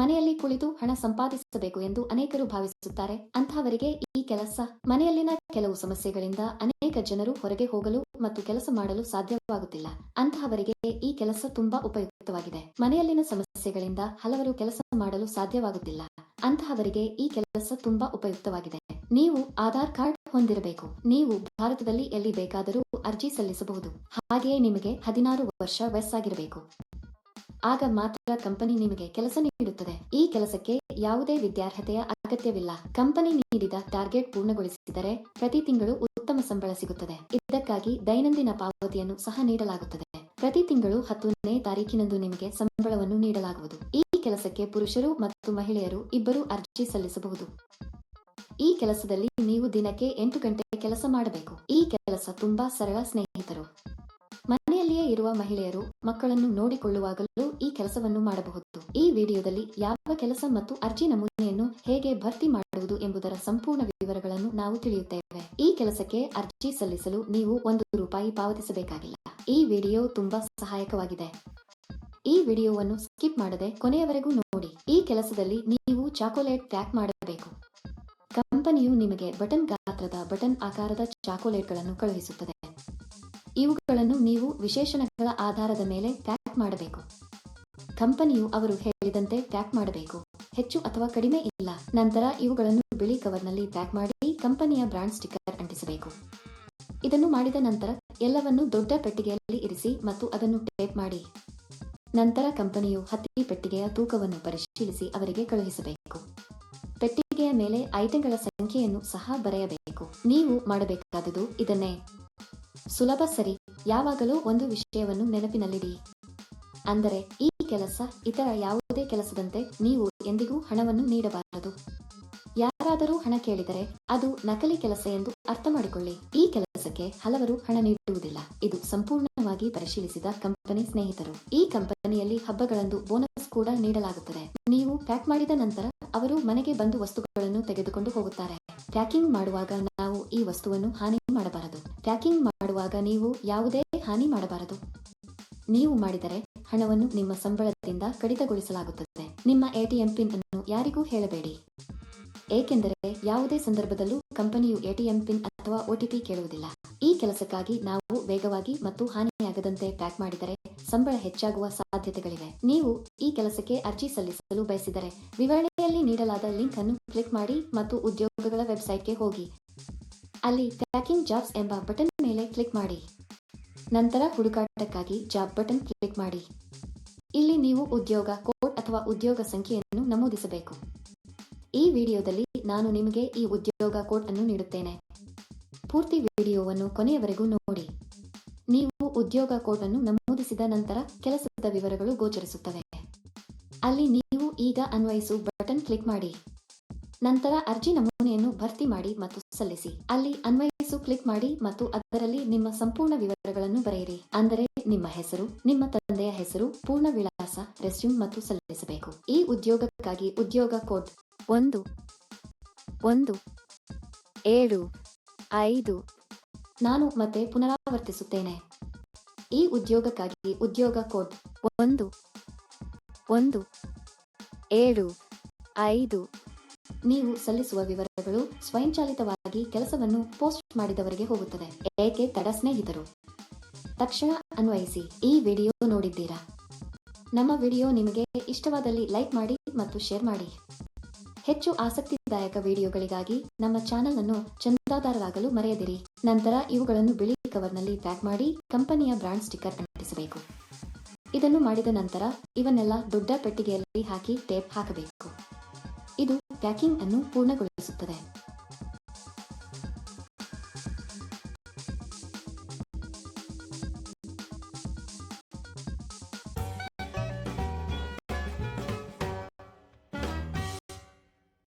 ಮನೆಯಲ್ಲಿ ಕುಳಿತು ಹಣ ಸಂಪಾದಿಸಬೇಕು ಎಂದು ಅನೇಕರು ಭಾವಿಸುತ್ತಾರೆ. ಅಂತಹವರಿಗೆ ಈ ಕೆಲಸ. ಮನೆಯಲ್ಲಿನ ಕೆಲವು ಸಮಸ್ಯೆಗಳಿಂದ ಅನೇಕ ಜನರು ಹೊರಗೆ ಹೋಗಲು ಮತ್ತು ಕೆಲಸ ಮಾಡಲು ಸಾಧ್ಯವಾಗುತ್ತಿಲ್ಲ. ಅಂತಹವರಿಗೆ ಈ ಕೆಲಸ ತುಂಬಾ ಉಪಯುಕ್ತವಾಗಿದೆ. ಮನೆಯಲ್ಲಿನ ಸಮಸ್ಯೆಗಳಿಂದ ಹಲವರು ಕೆಲಸ ಮಾಡಲು ಸಾಧ್ಯವಾಗುತ್ತಿಲ್ಲ. ಅಂತಹವರಿಗೆ ಈ ಕೆಲಸ ತುಂಬಾ ಉಪಯುಕ್ತವಾಗಿದೆ. ನೀವು ಆಧಾರ್ ಕಾರ್ಡ್ ಹೊಂದಿರಬೇಕು. ನೀವು ಭಾರತದಲ್ಲಿ ಎಲ್ಲಿ ಬೇಕಾದರೂ ಅರ್ಜಿ ಸಲ್ಲಿಸಬಹುದು. ಹಾಗೆಯೇ ನಿಮಗೆ 16 ವರ್ಷ ವಯಸ್ಸಾಗಿರಬೇಕು. ಆಗ ಮಾತ್ರ ಕಂಪನಿ ನಿಮಗೆ ಕೆಲಸ ನೀಡುತ್ತದೆ. ಈ ಕೆಲಸಕ್ಕೆ ಯಾವುದೇ ವಿದ್ಯಾರ್ಹತೆಯ ಅಗತ್ಯವಿಲ್ಲ. ಕಂಪನಿ ನೀಡಿದ ಟಾರ್ಗೆಟ್ ಪೂರ್ಣಗೊಳಿಸಿದರೆ ಪ್ರತಿ ತಿಂಗಳು ಉತ್ತಮ ಸಂಬಳ ಸಿಗುತ್ತದೆ. ಇದಕ್ಕಾಗಿ ದೈನಂದಿನ ಪಾವತಿಯನ್ನು ಸಹ ನೀಡಲಾಗುತ್ತದೆ. ಪ್ರತಿ ತಿಂಗಳು 10ನೇ ತಾರೀಕಿನಂದು ನಿಮಗೆ ಸಂಬಳವನ್ನು ನೀಡಲಾಗುವುದು. ಈ ಕೆಲಸಕ್ಕೆ ಪುರುಷರು ಮತ್ತು ಮಹಿಳೆಯರು ಇಬ್ಬರೂ ಅರ್ಜಿ ಸಲ್ಲಿಸಬಹುದು. ಈ ಕೆಲಸದಲ್ಲಿ ನೀವು ದಿನಕ್ಕೆ 8 ಗಂಟೆ ಕೆಲಸ ಮಾಡಬೇಕು. ಈ ಕೆಲಸ ತುಂಬಾ ಸರಳ ಸ್ನೇಹಿತರು. ಮನೆಯಲ್ಲಿಯೇ ಇರುವ ಮಹಿಳೆಯರು ಮಕ್ಕಳನ್ನು ನೋಡಿಕೊಳ್ಳುವಾಗಲೂ ಈ ಕೆಲಸವನ್ನು ಮಾಡಬಹುದು. ಈ ವಿಡಿಯೋದಲ್ಲಿ ಯಾವ ಕೆಲಸ ಮತ್ತು ಅರ್ಜಿ ನಮೂನೆಯನ್ನು ಹೇಗೆ ಭರ್ತಿ ಮಾಡುವುದು ಎಂಬುದರ ಸಂಪೂರ್ಣ ವಿವರಗಳನ್ನು ನಾವು ತಿಳಿಯುತ್ತೇವೆ. ಈ ಕೆಲಸಕ್ಕೆ ಅರ್ಜಿ ಸಲ್ಲಿಸಲು ನೀವು ₹1 ಪಾವತಿಸಬೇಕಾಗಿಲ್ಲ. ಈ ವಿಡಿಯೋ ತುಂಬಾ ಸಹಾಯಕವಾಗಿದೆ. ಈ ವಿಡಿಯೋವನ್ನು ಸ್ಕಿಪ್ ಮಾಡದೆ ಕೊನೆಯವರೆಗೂ ನೋಡಿ. ಈ ಕೆಲಸದಲ್ಲಿ ನೀವು ಚಾಕೊಲೇಟ್ ಪ್ಯಾಕ್ ಮಾಡಬೇಕು. ಕಂಪನಿಯು ನಿಮಗೆ ಬಟನ್ ಗಾತ್ರದ ಬಟನ್ ಆಕಾರದ ಚಾಕೊಲೇಟ್ಗಳನ್ನು ಕಳುಹಿಸುತ್ತದೆ. ಇವುಗಳನ್ನು ನೀವು ವಿಶೇಷಣಗಳ ಆಧಾರದ ಮೇಲೆ ಪ್ಯಾಕ್ ಮಾಡಬೇಕು. ಕಂಪನಿಯು ಅವರು ಹೇಳಿದಂತೆ ಪ್ಯಾಕ್ ಮಾಡಬೇಕು. ಹೆಚ್ಚು ಅಥವಾ ಕಡಿಮೆ ಇಲ್ಲ. ನಂತರ ಇವುಗಳನ್ನು ಬಿಳಿ ಕವರ್ನಲ್ಲಿ ಪ್ಯಾಕ್ ಮಾಡಿ ಕಂಪನಿಯ ಬ್ರಾಂಡ್ ಸ್ಟಿಕ್ಕರ್ ಅಂಟಿಸಬೇಕು. ಇದನ್ನು ಮಾಡಿದ ನಂತರ ಎಲ್ಲವನ್ನು ದೊಡ್ಡ ಪೆಟ್ಟಿಗೆಯಲ್ಲಿ ಇರಿಸಿ ಮತ್ತು ಅದನ್ನು ಟೇಪ್ ಮಾಡಿ. ನಂತರ ಕಂಪನಿಯು ಹತ್ತಿ ಪೆಟ್ಟಿಗೆಯ ತೂಕವನ್ನು ಪರಿಶೀಲಿಸಿ ಅವರಿಗೆ ಕಳುಹಿಸಬೇಕು. ಪೆಟ್ಟಿಗೆಯ ಮೇಲೆ ಐಟಂಗಳ ಸಂಖ್ಯೆಯನ್ನು ಸಹ ಬರೆಯಬೇಕು. ನೀವು ಮಾಡಬೇಕಾದುದು ಇದನ್ನೇ. ಸುಲಭ ಸರಿ. ಯಾವಾಗಲೂ ಒಂದು ವಿಷಯವನ್ನು ನೆನಪಿನಲ್ಲಿಡಿ. ಅಂದರೆ ಈ ಕೆಲಸ ಇತರ ಯಾವುದೇ ಕೆಲಸದಂತೆ ನೀವು ಎಂದಿಗೂ ಹಣವನ್ನು ನೀಡಬಾರದು. ಯಾರಾದರೂ ಹಣ ಕೇಳಿದರೆ ಅದು ನಕಲಿ ಕೆಲಸ ಎಂದು ಅರ್ಥ ಮಾಡಿಕೊಳ್ಳಿ. ಈ ಕೆಲಸಕ್ಕೆ ಹಲವರು ಹಣ ನೀಡುವುದಿಲ್ಲ. ಇದು ಸಂಪೂರ್ಣವಾಗಿ ಪರಿಶೀಲಿಸಿದ ಕಂಪನಿ ಸ್ನೇಹಿತರು. ಈ ಕಂಪನಿಯಲ್ಲಿ ಹಬ್ಬಗಳಂದು ಬೋನಸ್ ಕೂಡ ನೀಡಲಾಗುತ್ತದೆ. ನೀವು ಪ್ಯಾಕ್ ಮಾಡಿದ ನಂತರ ಅವರು ಮನೆಗೆ ಬಂದು ವಸ್ತುಗಳನ್ನು ತೆಗೆದುಕೊಂಡು ಹೋಗುತ್ತಾರೆ. ಪ್ಯಾಕಿಂಗ್ ಮಾಡುವಾಗ ನಾವು ಈ ವಸ್ತುವನ್ನು ಹಾನಿ ಮಾಡಬಾರದು. ಪ್ಯಾಕಿಂಗ್ ಮಾಡುವಾಗ ನೀವು ಯಾವುದೇ ಹಾನಿ ಮಾಡಬಾರದು. ನೀವು ಮಾಡಿದರೆ ಹಣವನ್ನು ನಿಮ್ಮ ಸಂಬಳದಿಂದ ಕಡಿತಗೊಳಿಸಲಾಗುತ್ತದೆ. ನಿಮ್ಮ ATM ಪಿನ್ ಅನ್ನು ಯಾರಿಗೂ ಹೇಳಬೇಡಿ. ಏಕೆಂದರೆ ಯಾವುದೇ ಸಂದರ್ಭದಲ್ಲೂ ಕಂಪನಿಯು ATM ಪಿನ್ ಅಥವಾ OTP ಕೇಳುವುದಿಲ್ಲ. ಈ ಕೆಲಸಕ್ಕಾಗಿ ನಾವು ವೇಗವಾಗಿ ಮತ್ತು ಹಾನಿಯಾಗದಂತೆ ಪ್ಯಾಕ್ ಮಾಡಿದರೆ ಸಂಬಳ ಹೆಚ್ಚಾಗುವ ಸಾಧ್ಯತೆಗಳಿವೆ. ನೀವು ಈ ಕೆಲಸಕ್ಕೆ ಅರ್ಜಿ ಸಲ್ಲಿಸಲು ಬಯಸಿದರೆ ವಿವರಣೆಯಲ್ಲಿ ನೀಡಲಾದ ಲಿಂಕ್ ಅನ್ನು ಕ್ಲಿಕ್ ಮಾಡಿ ಮತ್ತು ಉದ್ಯೋಗಗಳ ವೆಬ್ಸೈಟ್ಗೆ ಹೋಗಿ. ಅಲ್ಲಿ ಪ್ಯಾಕಿಂಗ್ ಜಾಬ್ಸ್ ಎಂಬ ಬಟನ್ ಮೇಲೆ ಕ್ಲಿಕ್ ಮಾಡಿ. ನಂತರ ಹುಡುಕಾಟಕ್ಕಾಗಿ ಜಾಬ್ ಬಟನ್ ಕ್ಲಿಕ್ ಮಾಡಿ. ಇಲ್ಲಿ ನೀವು ಉದ್ಯೋಗ ಕೋಡ್ ಅಥವಾ ಉದ್ಯೋಗ ಸಂಖ್ಯೆಯನ್ನು ನಮೂದಿಸಬೇಕು. ಈ ವಿಡಿಯೋದಲ್ಲಿ ನಾನು ನಿಮಗೆ ಈ ಉದ್ಯೋಗ ಕೋಡ್ ಅನ್ನು ನೀಡುತ್ತೇನೆ. ಪೂರ್ತಿ ವಿಡಿಯೋವನ್ನು ಕೊನೆಯವರೆಗೂ ನೋಡಿ. ನೀವು ಉದ್ಯೋಗ ಕೋಡ್ ಅನ್ನು ನಮೂದಿಸಿದ ನಂತರ ಕೆಲಸದ ವಿವರಗಳು ಗೋಚರಿಸುತ್ತವೆ. ಅಲ್ಲಿ ನೀವು ಈಗ ಅನ್ವಯಿಸು ಬಟನ್ ಕ್ಲಿಕ್ ಮಾಡಿ. ನಂತರ ಅರ್ಜಿ ನಮೂನೆಯನ್ನು ಭರ್ತಿ ಮಾಡಿ ಮತ್ತು ಸಲ್ಲಿಸಿ. ಅಲ್ಲಿ ಅನ್ವಯಿಸು ಕ್ಲಿಕ್ ಮಾಡಿ ಮತ್ತು ಅದರಲ್ಲಿ ನಿಮ್ಮ ಸಂಪೂರ್ಣ ವಿವರಗಳನ್ನು ಬರೆಯಿರಿ. ಅಂದರೆ ನಿಮ್ಮ ಹೆಸರು, ನಿಮ್ಮ ತಂದೆಯ ಹೆಸರು, ಪೂರ್ಣ ವಿಳಾಸ, ರೆಸ್ಯೂಮ್ ಮತ್ತು ಸಲ್ಲಿಸಬೇಕು. ಈ ಉದ್ಯೋಗಕ್ಕಾಗಿ ಉದ್ಯೋಗ ಕೋಡ್ 1175. ನಾನು ಮತ್ತೆ ಪುನರಾವರ್ತಿಸುತ್ತೇನೆ. ಈ ಉದ್ಯೋಗಕ್ಕಾಗಿ ಉದ್ಯೋಗ ಕೋಡ್ 1175. ನೀವು ಸಲ್ಲಿಸುವ ವಿವರಗಳು ಸ್ವಯಂಚಾಲಿತವಾಗಿ ಕೆಲಸವನ್ನು ಪೋಸ್ಟ್ ಮಾಡಿದವರಿಗೆ ಹೋಗುತ್ತದೆ. ಏಕೆ ತಡ ಸ್ನೇಹಿತರು? ತಕ್ಷಣ ಅನ್ವಯಿಸಿ. ಈ ವಿಡಿಯೋ ನೋಡಿದ್ದೀರಾ? ನಮ್ಮ ವಿಡಿಯೋ ನಿಮಗೆ ಇಷ್ಟವಾದಲ್ಲಿ ಲೈಕ್ ಮಾಡಿ ಮತ್ತು ಶೇರ್ ಮಾಡಿ. ಹೆಚ್ಚು ಆಸಕ್ತಿದಾಯಕ ವಿಡಿಯೋಗಳಿಗಾಗಿ ನಮ್ಮ ಚಾನೆಲ್ ಅನ್ನು ಚಂದಾದಾರರಾಗಲು ಮರೆಯದಿರಿ. ನಂತರ ಇವುಗಳನ್ನು ಬಿಳಿ ಕವರ್ನಲ್ಲಿ ಪ್ಯಾಕ್ ಮಾಡಿ ಕಂಪನಿಯ ಬ್ರಾಂಡ್ ಸ್ಟಿಕ್ಕರ್ ಅಂಟಿಸಬೇಕು. ಇದನ್ನು ಮಾಡಿದ ನಂತರ ಇವನ್ನೆಲ್ಲ ದೊಡ್ಡ ಪೆಟ್ಟಿಗೆಯಲ್ಲಿ ಹಾಕಿ ಟೇಪ್ ಹಾಕಬೇಕು. ಇದು ಪ್ಯಾಕಿಂಗ್ ಅನ್ನು ಪೂರ್ಣಗೊಳಿಸುತ್ತದೆ.